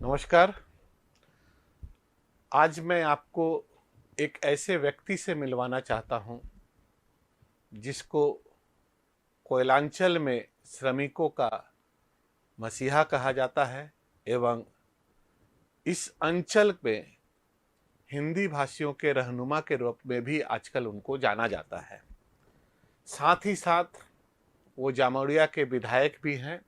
नमस्कार। आज मैं आपको एक ऐसे व्यक्ति से मिलवाना चाहता हूं जिसको कोयलांचल में श्रमिकों का मसीहा कहा जाता है एवं इस अंचल में हिंदी भाषियों के रहनुमा के रूप में भी आजकल उनको जाना जाता है। साथ ही साथ वो जामोरिया के विधायक भी हैं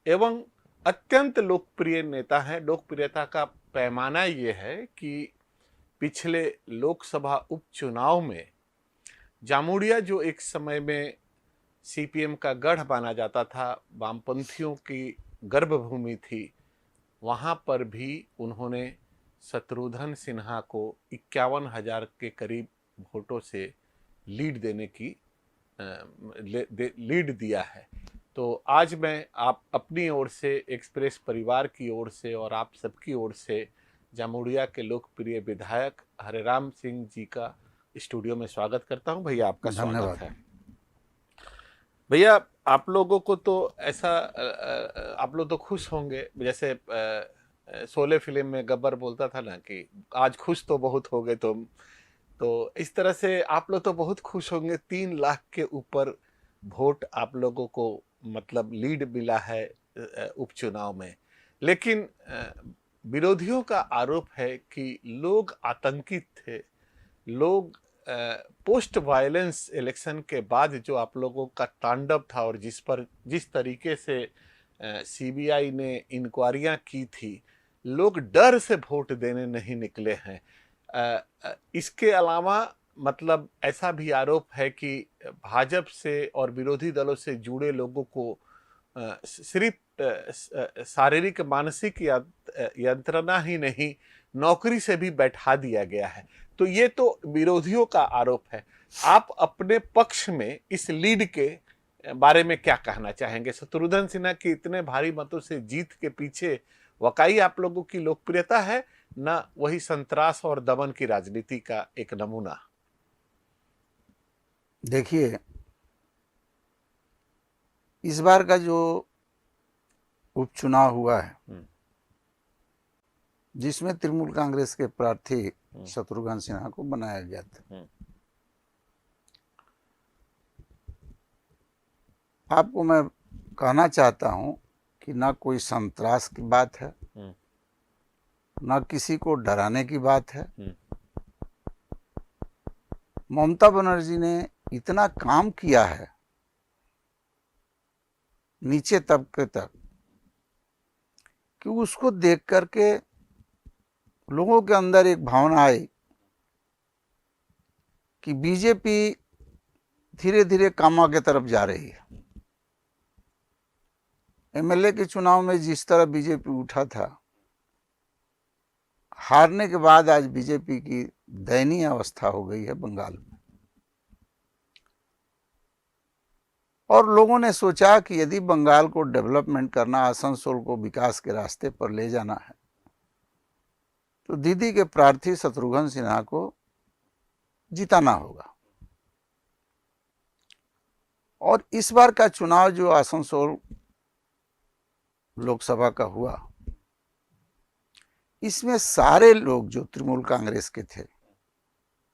एवं अत्यंत लोकप्रिय नेता हैं। लोकप्रियता का पैमाना ये है कि पिछले लोकसभा उपचुनाव में जामुड़िया, जो एक समय में सीपीएम का गढ़ माना जाता था, वामपंथियों की गर्भभूमि थी, वहां पर भी उन्होंने शत्रुघ्न सिन्हा को 51,000 के करीब वोटों से लीड दिया है। तो आज मैं आप अपनी ओर से, एक्सप्रेस परिवार की ओर से और आप सबकी ओर से जामुड़िया के लोकप्रिय विधायक हरेराम सिंह जी का स्टूडियो में स्वागत करता हूं। भैया, आपका स्वागत है। भैया, आप लोगों को तो ऐसा, आप लोग तो खुश होंगे, जैसे शोले फिल्म में गब्बर बोलता था ना कि आज खुश तो बहुत हो गए तुम, तो इस तरह से आप लोग तो बहुत खुश होंगे। 3 लाख के ऊपर वोट आप लोगों को मतलब लीड मिला है उपचुनाव में। लेकिन विरोधियों का आरोप है कि लोग आतंकित थे। लोग पोस्ट वायलेंस इलेक्शन के बाद जो आप लोगों का तांडव था और जिस तरीके से सीबीआई ने इंक्वायरियां की थी, लोग डर से वोट देने नहीं निकले हैं। इसके अलावा मतलब ऐसा भी आरोप है कि भाजपा से और विरोधी दलों से जुड़े लोगों को सिर्फ शारीरिक मानसिक यंत्रणा ही नहीं, नौकरी से भी बैठा दिया गया है। तो ये तो विरोधियों का आरोप है। आप अपने पक्ष में इस लीड के बारे में क्या कहना चाहेंगे? शत्रुघ्न सिन्हा की इतने भारी मतों से जीत के पीछे वाकई आप लोगों की लोकप्रियता है, ना वही संतरास और दमन की राजनीति का एक नमूना? देखिए, इस बार का जो उपचुनाव हुआ है, जिसमें तृणमूल कांग्रेस के प्रार्थी शत्रुघ्न सिन्हा को बनाया गया था, आपको मैं कहना चाहता हूं कि ना कोई संतरास की बात है, ना किसी को डराने की बात है। ममता बनर्जी ने इतना काम किया है नीचे तबके तक कि उसको देख करके लोगों के अंदर एक भावना आई कि बीजेपी धीरे धीरे कामा की तरफ जा रही है। एमएलए के चुनाव में जिस तरह बीजेपी उठा था, हारने के बाद आज बीजेपी की दयनीय अवस्था हो गई है बंगाल में। और लोगों ने सोचा कि यदि बंगाल को डेवलपमेंट करना, आसनसोल को विकास के रास्ते पर ले जाना है, तो दीदी के प्रार्थी शत्रुघ्न सिन्हा को जिताना होगा। और इस बार का चुनाव जो आसनसोल लोकसभा का हुआ, इसमें सारे लोग जो तृणमूल कांग्रेस के थे,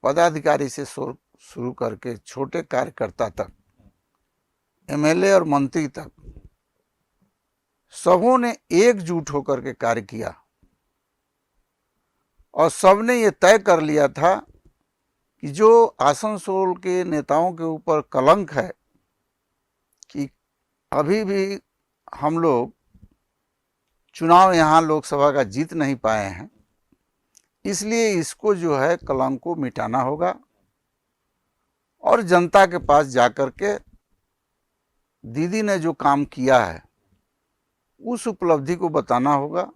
पदाधिकारी से शुरू करके छोटे कार्यकर्ता तक, एमएलए और मंत्री तक, सबों ने एकजुट होकर के कार्य किया और सबने ये तय कर लिया था कि जो आसनसोल के नेताओं के ऊपर कलंक है कि अभी भी हम लोग चुनाव यहाँ लोकसभा का जीत नहीं पाए हैं, इसलिए इसको जो है कलंक को मिटाना होगा और जनता के पास जाकर के दीदी ने जो काम किया है उस उपलब्धि को बताना होगा।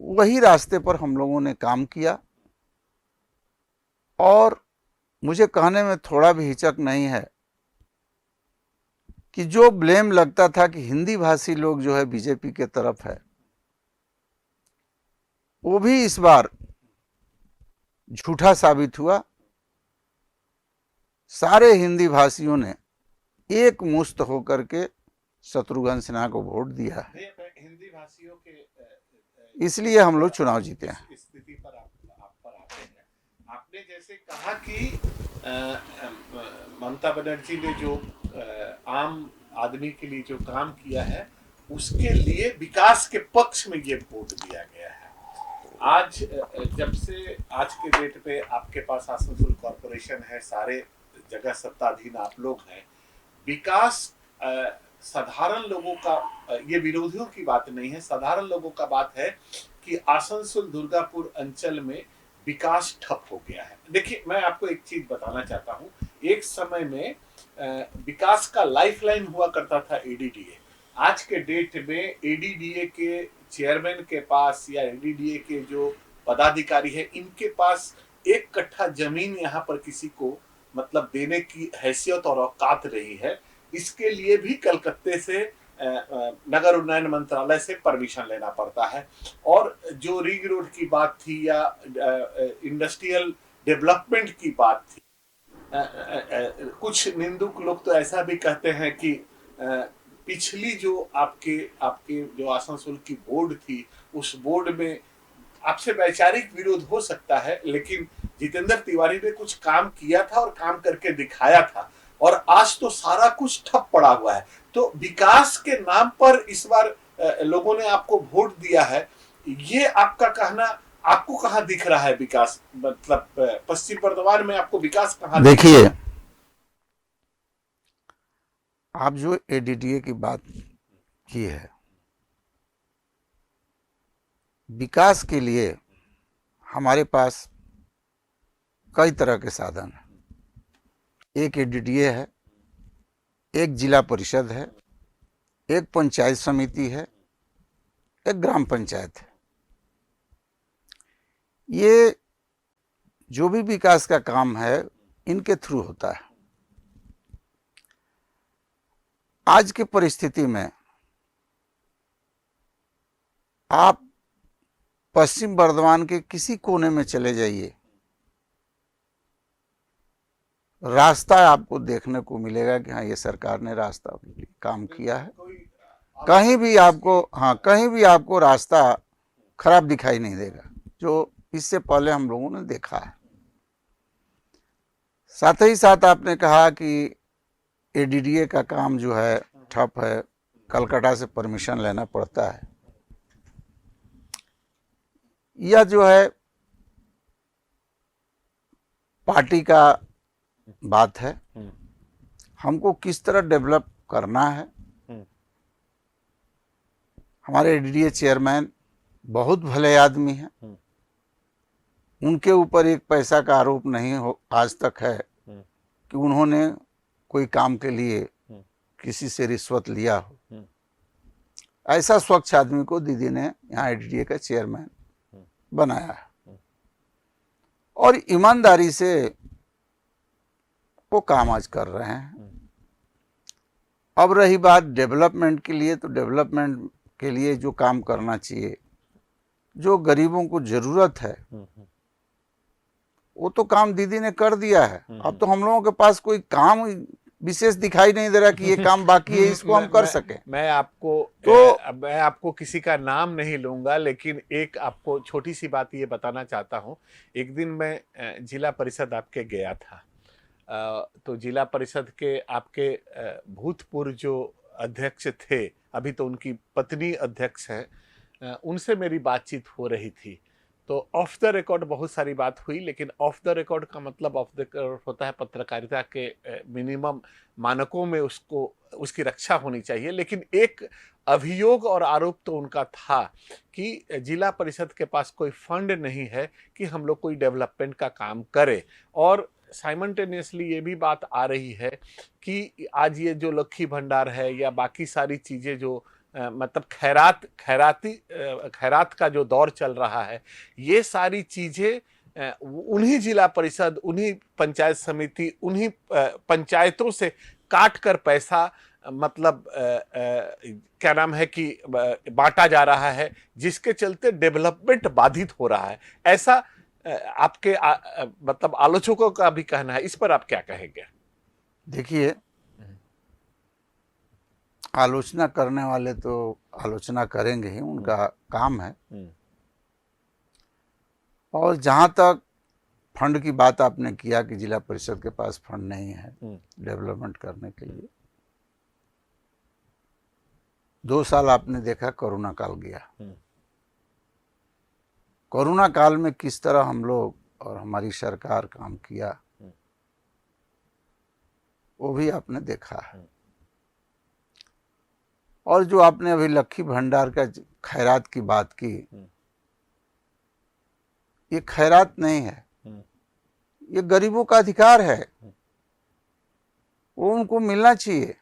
वही रास्ते पर हम लोगों ने काम किया और मुझे कहने में थोड़ा भी हिचक नहीं है कि जो ब्लेम लगता था कि हिंदी भाषी लोग जो है बीजेपी के तरफ है, वो भी इस बार झूठा साबित हुआ। सारे हिंदी भाषियों ने एक मुश्त होकर के शत्रुघ्न सिन्हा को वोट दिया है। हिंदी भाषियों के इसलिए हम लोग चुनाव जीते हैं। इस स्थिति पर आप पर आते हैं। आपने जैसे कहा कि ममता बनर्जी ने जो आम आदमी के लिए जो काम किया है उसके लिए विकास के पक्ष में ये वोट दिया गया है। आज जब से आज के डेट पे आपके पास आसनसोल कॉरपोरेशन है, सारे जगह सत्ताधीन आप लोग हैं, विकास साधारण लोगों का, ये विरोधियों की बात नहीं है, साधारण लोगों का बात है कि आसनसोल दुर्गापुर अंचल में विकास ठप हो गया है। देखिए, मैं आपको एक चीज बताना चाहता हूँ, एक समय में विकास का लाइफलाइन हुआ करता था एडीडीए। आज के डेट में एडीडीए के चेयरमैन के पास या एडीडीए के जो पदाधिकारी है, इनके पास 1 कट्ठा जमीन यहाँ पर किसी को मतलब देने की हैसियत और औकात रही है। इसके लिए भी कलकत्ते से नगर उन्नयन मंत्रालय से परमिशन लेना पड़ता है। और जो रिंग रोड की बात थी या इंडस्ट्रियल डेवलपमेंट की बात थी, कुछ निंदुक लोग तो ऐसा भी कहते हैं कि पिछली जो आपके जो आसनसोल की बोर्ड थी, उस बोर्ड में आपसे वैचारिक विरोध हो सकता है, लेकिन जितेंद्र तिवारी ने कुछ काम किया था और काम करके दिखाया था, और आज तो सारा कुछ ठप पड़ा हुआ है। तो विकास के नाम पर इस बार लोगों ने आपको वोट दिया है, ये आपका कहना आपको कहाँ दिख रहा है विकास? मतलब पश्चिम बर्धमान में आपको विकास कहाँ? देखिए, आप जो एडीडीए की बात की है, विकास के लिए हमारे पास कई तरह के साधन हैं। एक एडीडीए है, एक जिला परिषद है, एक पंचायत समिति है, एक ग्राम पंचायत है। ये जो भी विकास का काम है, इनके थ्रू होता है। आज की परिस्थिति में आप पश्चिम बर्धमान के किसी कोने में चले जाइए, रास्ता आपको देखने को मिलेगा कि हाँ, ये सरकार ने रास्ता काम किया है। कहीं भी आपको रास्ता खराब दिखाई नहीं देगा, जो इससे पहले हम लोगों ने देखा है। साथ ही साथ आपने कहा कि एडीडीए का काम जो है ठप है, कलकत्ता से परमिशन लेना पड़ता है। यह जो है पार्टी का बात है, हमको किस तरह डेवलप करना है। हमारे एडीडीए चेयरमैन बहुत भले आदमी हैं, उनके ऊपर एक पैसा का आरोप नहीं हो आज तक है कि उन्होंने कोई काम के लिए किसी से रिश्वत लिया हो। ऐसा स्वच्छ आदमी को दीदी ने यहाँ एडीडीए का चेयरमैन बनाया है और ईमानदारी से वो काम आज कर रहे हैं। अब रही बात डेवलपमेंट के लिए, तो डेवलपमेंट के लिए जो काम करना चाहिए, जो गरीबों को जरूरत है, वो तो काम दीदी ने कर दिया है। अब तो हम लोगों के पास कोई काम विशेष दिखाई नहीं दे रहा कि ये काम बाकी है, इसको हम कर सके। मैं आपको किसी का नाम नहीं लूंगा, लेकिन एक आपको छोटी सी बात ये बताना चाहता हूँ। एक दिन मैं जिला परिषद आपके गया था, तो जिला परिषद के आपके भूतपूर्व जो अध्यक्ष थे, अभी तो उनकी पत्नी अध्यक्ष हैं, उनसे मेरी बातचीत हो रही थी। तो ऑफ द रिकॉर्ड बहुत सारी बात हुई, लेकिन ऑफ द रिकॉर्ड का मतलब ऑफ द रिकॉर्ड होता है पत्रकारिता के मिनिमम मानकों में उसकी रक्षा होनी चाहिए। लेकिन एक अभियोग और आरोप तो उनका था कि जिला परिषद के पास कोई फंड नहीं है कि हम लोग कोई डेवलपमेंट का काम करें। और साइमल्टेनियसली ये भी बात आ रही है कि आज ये जो लक्खी भंडार है या बाकी सारी चीज़ें जो मतलब खैरात का जो दौर चल रहा है, ये सारी चीजें उन्हीं जिला परिषद, उन्हीं पंचायत समिति, उन्हीं पंचायतों से काट कर पैसा मतलब क्या नाम है कि बांटा जा रहा है, जिसके चलते डेवलपमेंट बाधित हो रहा है। ऐसा आपके मतलब आलोचकों का भी कहना है। इस पर आप क्या कहेंगे? देखिए, आलोचना करने वाले तो आलोचना करेंगे ही, उनका काम है। और जहाँ तक फंड की बात आपने किया कि जिला परिषद के पास फंड नहीं है डेवलपमेंट करने के लिए, 2 साल आपने देखा कोरोना काल गया। कोरोना काल में किस तरह हम लोग और हमारी सरकार काम किया वो भी आपने देखा है। और जो आपने अभी लक्खी भंडार का खैरात की बात की, ये खैरात नहीं है, ये गरीबों का अधिकार है, वो उनको मिलना चाहिए।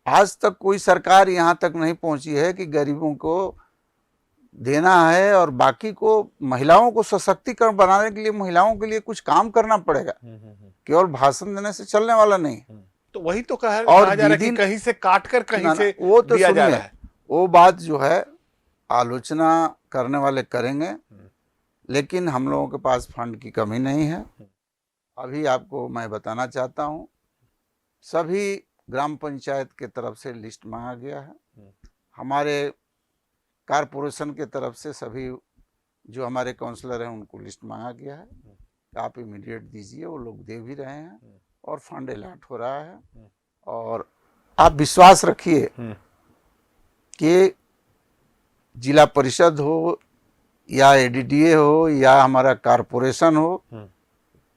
आज तक कोई सरकार यहाँ तक नहीं पहुंची है कि गरीबों को देना है, और बाकी को महिलाओं को सशक्तिकरण बनाने के लिए महिलाओं के लिए कुछ काम करना पड़ेगा, केवल भाषण देने से चलने वाला नहीं। तो वही तो कहा और जा रहा है कि कहीं से काट कर कहीं से वो तो दिया जा रहा है। वो बात जो है आलोचना करने वाले करेंगे, लेकिन हम लोगों के पास फंड की कमी नहीं है। अभी आपको मैं बताना चाहता हूँ, सभी ग्राम पंचायत के तरफ से लिस्ट मांगा गया है। हमारे कारपोरेशन के तरफ से सभी जो हमारे काउंसलर हैं उनको लिस्ट मांगा गया है, आप इमीडिएट दीजिए। वो लोग दे भी रहे हैं और फंड अलॉट हो रहा है। और आप विश्वास रखिए कि जिला परिषद हो या एडीडीए हो या हमारा कारपोरेशन हो,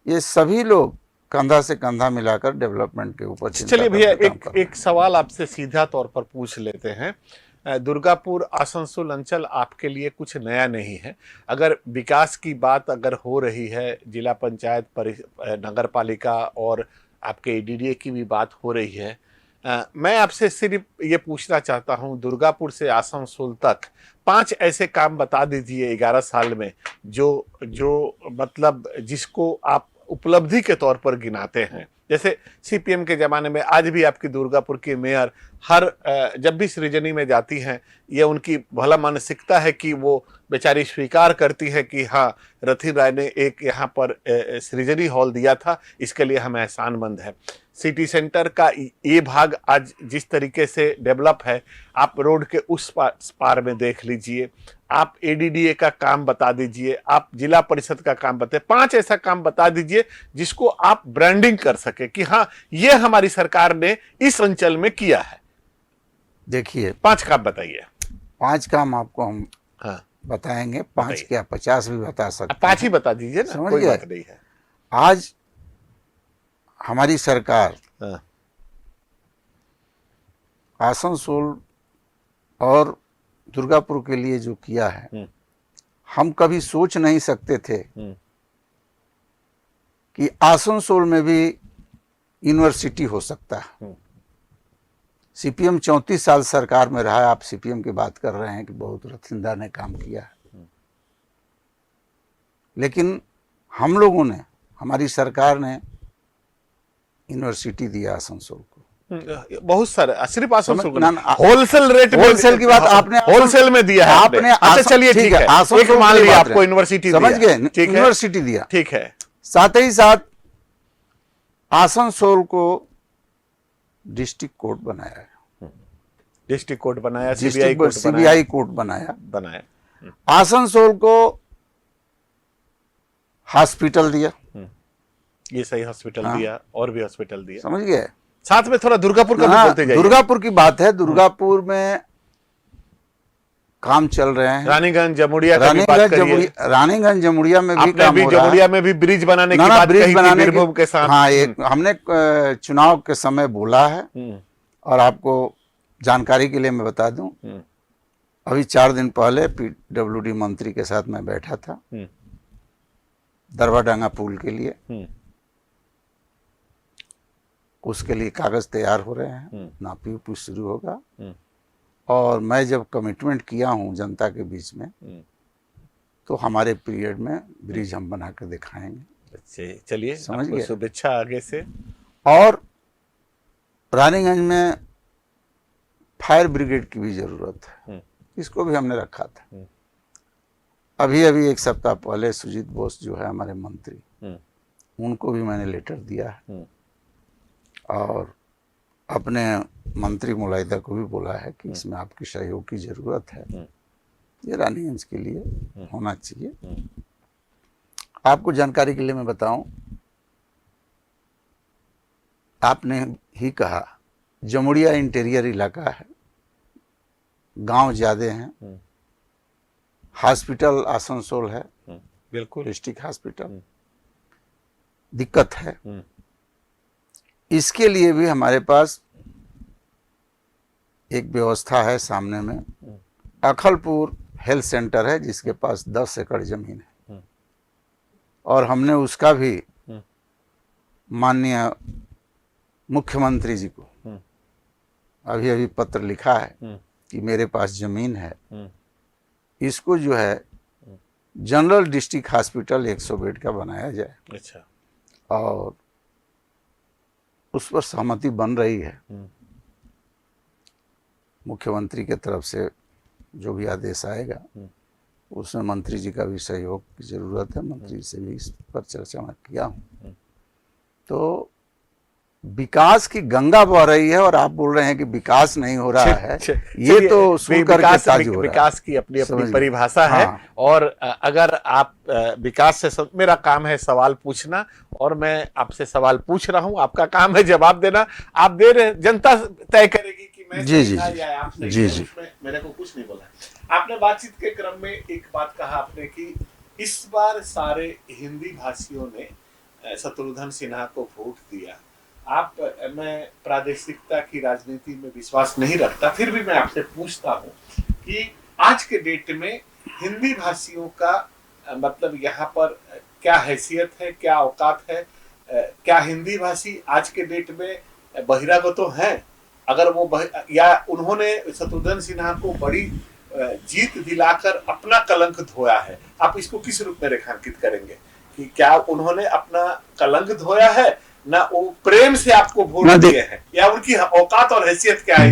ये सभी लोग कंधा से कंधा मिलाकर डेवलपमेंट के ऊपर। चलिए भैया, एक सवाल आपसे सीधा तौर पर पूछ लेते हैं। दुर्गापुर आसनसोल अंचल आपके लिए कुछ नया नहीं है। अगर विकास की बात अगर हो रही है, जिला पंचायत नगर पालिका और आपके एडीडीए की भी बात हो रही है, मैं आपसे सिर्फ ये पूछना चाहता हूँ, दुर्गापुर से आसनसोल तक 5 ऐसे काम बता दीजिए 11 साल में जो मतलब जिसको आप उपलब्धि के तौर पर गिनाते हैं। जैसे सीपीएम के जमाने में आज भी आपकी दुर्गापुर की मेयर जब भी सृजनी में जाती हैं, ये उनकी भला मानसिकता है कि वो बेचारी स्वीकार करती है कि हाँ, रथी राय ने एक यहाँ पर सृजनी हॉल दिया था, इसके लिए हम एहसानमंद हैं। सिटी सेंटर का ये भाग आज जिस तरीके से डेवलप है, आप रोड के उस पार में देख लीजिए। आप एडीडीए का काम बता दीजिए, आप जिला परिषद का काम बताइए। 5 ऐसा काम बता दीजिए जिसको आप ब्रांडिंग कर सके कि हाँ, ये हमारी सरकार ने इस अंचल में किया है। देखिए, 5 काम बताइए। 5 काम आपको हम हाँ बताएंगे, 5 क्या 50 भी बता सकते। 5 ही बता दीजिए ना, कोई बात नहीं है। आज हमारी सरकार आसनसोल और दुर्गापुर के लिए जो किया है, हम कभी सोच नहीं सकते थे कि आसनसोल में भी यूनिवर्सिटी हो सकता है। सीपीएम 34 साल सरकार में रहा है, आप सीपीएम की बात कर रहे हैं कि बहुत रथिंदा ने काम किया है, लेकिन हम लोगों ने, हमारी सरकार ने यूनिवर्सिटी दिया आसनसोल को। बहुत सारे, सिर्फ आसनसोल को होलसेल रेट में, होलसेल की बात आपने होलसेल में दिया है आपने। अच्छा चलिए ठीक है, एक मान लिया आपको यूनिवर्सिटी समझ गए, यूनिवर्सिटी दिया, ठीक है। साथ ही साथ आसनसोल को डिस्ट्रिक्ट कोर्ट बनाया है, डिस्ट्रिक्ट कोर्ट बनाया, सीबीआई कोर्ट बनाया। आसनसोल को हॉस्पिटल दिया, ये सही हॉस्पिटल दिया, और भी हॉस्पिटल दिया, समझ गए। साथ में थोड़ा दुर्गापुर का भी बोलते जाइए। दुर्गापुर की बात है, दुर्गापुर में काम चल रहे हैं। रानीगंज जमुड़िया का भी बात करिए। रानीगंज जमुड़िया में भी काम हो रहा है। जमुड़िया में भी ब्रिज बनाने की बात कही थी बीरभूम के साथ। हाँ, एक हमने चुनाव के समय बोला है, और आपको जानकारी के लिए मैं बता दूं, अभी 4 दिन पहले पीडब्ल्यूडी मंत्री के साथ मैं बैठा था दरबाडांगा पुल के लिए। उसके लिए कागज तैयार हो रहे हैं, नापी उपी शुरू होगा, और मैं जब कमिटमेंट किया हूं जनता के बीच में, तो हमारे पीरियड में ब्रिज हम बना कर दिखाएंगे। चलिए, समझ गए, शुभेच्छा आगे से। और रानीगंज में फायर ब्रिगेड की भी जरूरत है, इसको भी हमने रखा था। अभी 1 सप्ताह पहले सुजीत बोस जो है हमारे मंत्री, उनको भी मैंने लेटर दिया है, और अपने मंत्री मुलाहिदा को भी बोला है कि इसमें आपके सहयोग की ज़रूरत है, ये रानीगंज के लिए होना चाहिए। आपको जानकारी के लिए मैं बताऊं, आपने ही कहा जमुड़िया इंटीरियर इलाका है, गांव ज़्यादा हैं, हॉस्पिटल आसनसोल है, बिल्कुल डिस्ट्रिक्ट हॉस्पिटल, दिक्कत है। इसके लिए भी हमारे पास एक व्यवस्था है सामने में, अखलपुर हेल्थ सेंटर है जिसके पास 10 एकड़ जमीन है, और हमने उसका भी माननीय मुख्यमंत्री जी को अभी अभी पत्र लिखा है कि मेरे पास जमीन है, इसको जो है जनरल डिस्ट्रिक्ट हॉस्पिटल 100 बेड का बनाया जाए। अच्छा। और उस पर सहमति बन रही है, मुख्यमंत्री की तरफ से जो भी आदेश आएगा उसमें मंत्री जी का भी सहयोग की ज़रूरत है। मंत्री से भी इस पर चर्चा मैं किया हूँ। तो विकास की गंगा बह रही है और आप बोल रहे हैं कि विकास नहीं हो रहा है, ये तो सुन करके ताज्जुब हो रहा है। विकास की अपनी अपनी परिभाषा है। हाँ। और अगर आप विकास से, मेरा काम है सवाल पूछना और मैं आपसे सवाल पूछ रहा हूं, आपका काम है जवाब देना। आप दे रहे, जनता तय करेगी कि मैं जी सही जी था या आप सही जी थे, जी उसमें मेरे को कुछ नहीं बोला। आपने बातचीत के क्रम में एक बात कहा आपने कि इस बार सारे हिंदी भाषियों ने शत्रुघ्न सिन्हा को वोट दिया। मैं प्रादेशिकता की राजनीति में विश्वास नहीं रखता, फिर भी मैं आपसे पूछता हूं कि आज के डेट में हिंदी भाषियों का मतलब यहाँ पर क्या हैसियत है, क्या औकात है? क्या हिंदी भाषी आज के डेट में बहिरागत हैं? अगर वो या उन्होंने शत्रुघ्न सिन्हा को बड़ी जीत दिलाकर अपना कलंक धोया है, आप इसको किस रूप में रेखांकित करेंगे कि क्या उन्होंने अपना कलंक धोया है, ना वो प्रेम से आपको वोट दिए हैं, या उनकी औकात और हैसियत क्या है?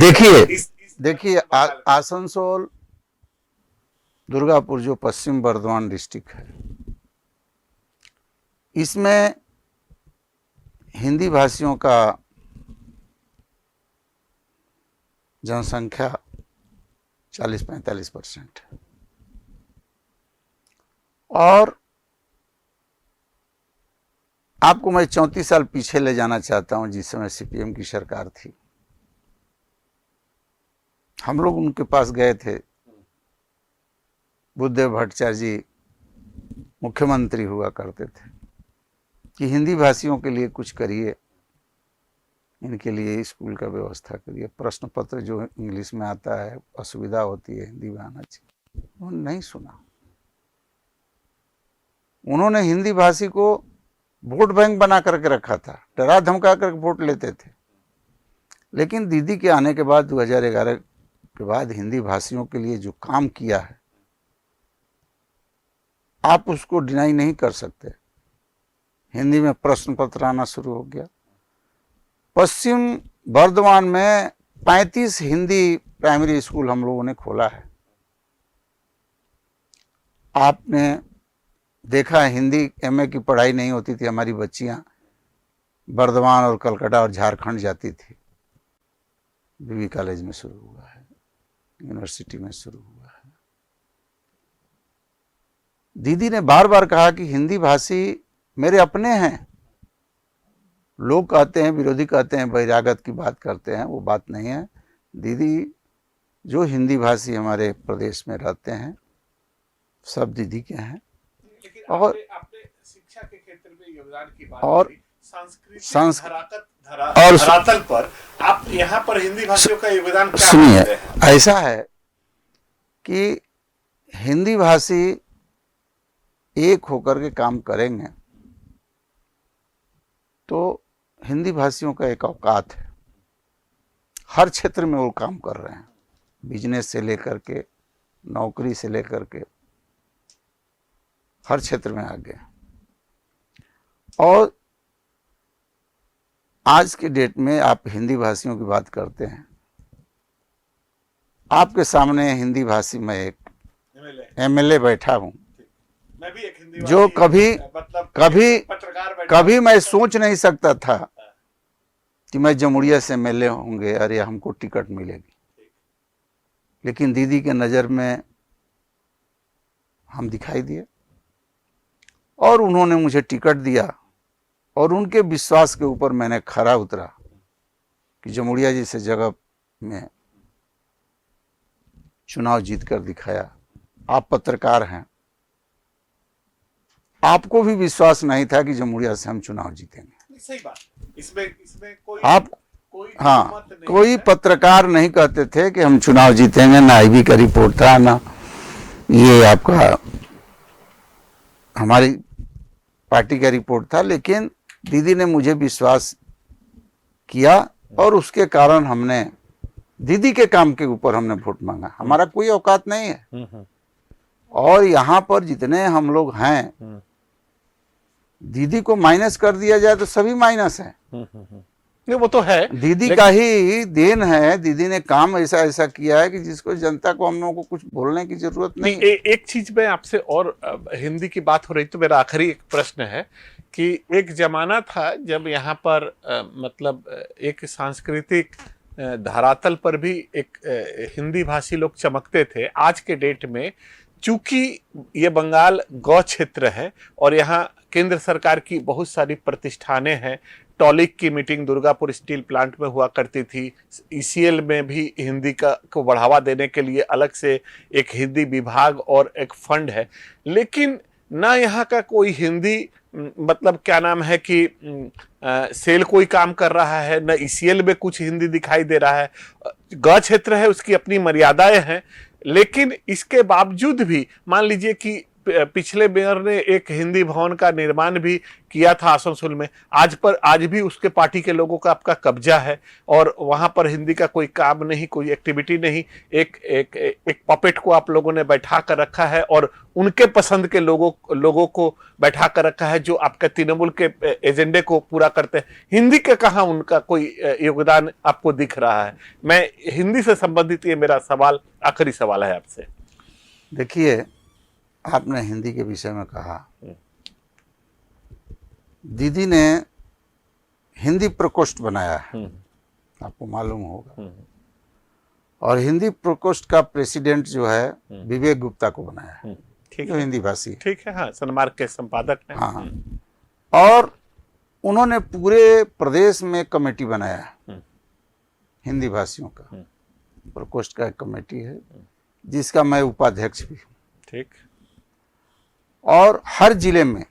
देखिए आसनसोल दुर्गापुर जो पश्चिम बर्धमान डिस्ट्रिक्ट है, इसमें हिंदी भाषियों का जनसंख्या 40-45% है। और आपको मैं 34 साल पीछे ले जाना चाहता हूं, जिस समय सीपीएम की सरकार थी। हम लोग उनके पास गए थे, बुद्धदेव भट्टाचार्य जी मुख्यमंत्री हुआ करते थे, कि हिंदी भाषियों के लिए कुछ करिए, इनके लिए स्कूल का व्यवस्था करिए, प्रश्न पत्र जो इंग्लिश में आता है असुविधा होती है, हिंदी में आना चाहिए। उन्होंने नहीं सुना। उन्होंने हिंदी भाषी को वोट बैंक बना करके रखा था, डरा धमका करके वोट लेते थे। लेकिन दीदी के आने के बाद 2011 के बाद हिंदी भाषियों के लिए जो काम किया है, आप उसको डिनाई नहीं कर सकते। हिंदी में प्रश्न पत्र आना शुरू हो गया। पश्चिम बर्धमान में 35 हिंदी प्राइमरी स्कूल हम लोगों ने खोला है। आपने देखा हिंदी एमए की पढ़ाई नहीं होती थी, हमारी बच्चियां बर्धमान और कलकत्ता और झारखंड जाती थी। बीबी कॉलेज में शुरू हुआ है, यूनिवर्सिटी में शुरू हुआ है। दीदी ने बार बार कहा कि हिंदी भाषी मेरे अपने हैं। लोग कहते हैं, विरोधी कहते हैं, बहिरागत की बात करते हैं, वो बात नहीं है। दीदी जो हिंदी भाषी हमारे प्रदेश में रहते हैं सब दीदी के हैं। और आपने शिक्षा के क्षेत्र में योगदान की बात और सांस्कृतिक धरातल पर आप यहाँ पर हिंदी भाषियों का योगदान क्या सुनिए, है? ऐसा है कि हिंदी भाषी एक होकर के काम करेंगे तो हिंदी भाषियों का एक औकात है। हर क्षेत्र में वो काम कर रहे हैं, बिजनेस से लेकर के नौकरी से लेकर के हर क्षेत्र में आगे। और आज के डेट में आप हिंदी भाषियों की बात करते हैं, आपके सामने हिंदी भाषी में एक एमएलए बैठा हूं, मैं भी एक हिंदी जो कभी मतलब कभी मैं सोच नहीं सकता था कि मैं जमुड़िया से मिले होंगे, अरे हमको टिकट मिलेगी, लेकिन दीदी के नज़र में हम दिखाई दिए और उन्होंने मुझे टिकट दिया और उनके विश्वास के ऊपर मैंने खरा उतरा कि जमुड़िया जैसे जगह में चुनाव जीत कर दिखाया। आप पत्रकार हैं, आपको भी विश्वास नहीं था कि जमुड़िया से हम चुनाव जीतेंगे। सही बात, इसमें कोई आप कोई हाँ, मत नहीं कोई है। पत्रकार नहीं कहते थे कि हम चुनाव जीतेंगे, ना आईबी का रिपोर्ट था, ना ये आपका हमारी पार्टी का रिपोर्ट था, लेकिन दीदी ने मुझे विश्वास किया और उसके कारण हमने दीदी के काम के ऊपर हमने वोट मांगा। हमारा कोई औकात नहीं है और यहाँ पर जितने हम लोग हैं, दीदी को माइनस कर दिया जाए तो सभी माइनस है। नहीं, वो तो है, दीदी का ही देन है। दीदी ने काम ऐसा ऐसा किया है कि जिसको जनता को हम लोगों को कुछ बोलने की जरूरत नहीं। एक चीज में आपसे और हिंदी की बात हो रही तो मेरा आखिरी एक प्रश्न है कि एक जमाना था जब यहाँ पर मतलब एक सांस्कृतिक धरातल पर भी एक हिंदी भाषी लोग चमकते थे। आज के डेट में चूंकि ये बंगाल गौ क्षेत्र है और यहाँ केंद्र सरकार की बहुत सारी प्रतिष्ठानें हैं, टॉलिक की मीटिंग दुर्गापुर स्टील प्लांट में हुआ करती थी, ईसीएल में भी हिंदी को बढ़ावा देने के लिए अलग से एक हिंदी विभाग और एक फंड है, लेकिन ना यहाँ का कोई हिंदी मतलब क्या नाम है कि सेल कोई काम कर रहा है, न ईसीएल में कुछ हिंदी दिखाई दे रहा है। गौ क्षेत्र है, उसकी अपनी मर्यादाएं हैं, लेकिन इसके बावजूद भी मान लीजिए कि पिछले मेयर ने एक हिंदी भवन का निर्माण भी किया था आसनसोल में, आज भी उसके पार्टी के लोगों का आपका कब्जा है और वहां पर हिंदी का कोई काम नहीं, कोई एक्टिविटी नहीं। एक पपेट को आप लोगों ने बैठा कर रखा है और उनके पसंद के लोगों को बैठा कर रखा है जो आपके तृणमूल के एजेंडे को पूरा करते हैं। हिंदी का कहाँ उनका कोई योगदान आपको दिख रहा है? मैं हिंदी से संबंधित ये मेरा सवाल, आखिरी सवाल है आपसे। देखिए, आपने हिंदी के विषय में कहा, दीदी ने हिंदी प्रकोष्ठ बनाया है, आपको मालूम होगा, और हिंदी प्रकोष्ठ का प्रेसिडेंट जो है विवेक गुप्ता को बनाया है, ठीक जो है, हिंदी भाषी, ठीक है, हाँ, सनमार्ग के संपादक हैं। हाँ, और उन्होंने पूरे प्रदेश में कमेटी बनाया है हिंदी भाषियों का, प्रकोष्ठ का एक कमेटी है जिसका मैं उपाध्यक्ष भी हूँ। ठीक। और हर जिले में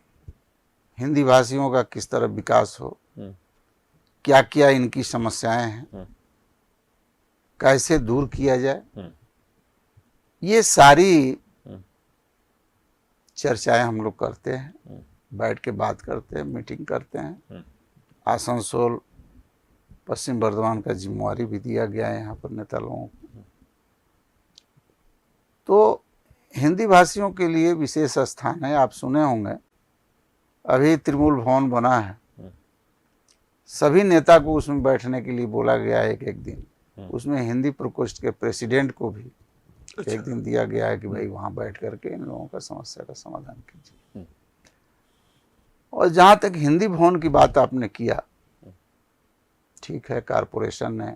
हिंदी भाषियों का किस तरह विकास हो, क्या क्या इनकी समस्याएं हैं, कैसे दूर किया जाए, ये सारी चर्चाएं हम लोग करते हैं, बैठ के बात करते हैं, मीटिंग करते हैं। आसनसोल पश्चिम बर्धमान का जिम्मेवारी भी दिया गया है यहाँ पर नेता लोगों को। तो हिंदी भाषियों के लिए विशेष स्थान है। आप सुने होंगे अभी तृणमूल भवन बना है, सभी नेता को उसमें बैठने के लिए बोला गया है एक दिन, उसमें हिंदी प्रकोष्ठ के प्रेसिडेंट को भी एक दिन दिया गया है कि भाई वहाँ बैठ करके इन लोगों का समस्या का समाधान कीजिए। और जहाँ तक हिंदी भवन की बात आपने किया, ठीक है, कारपोरेशन ने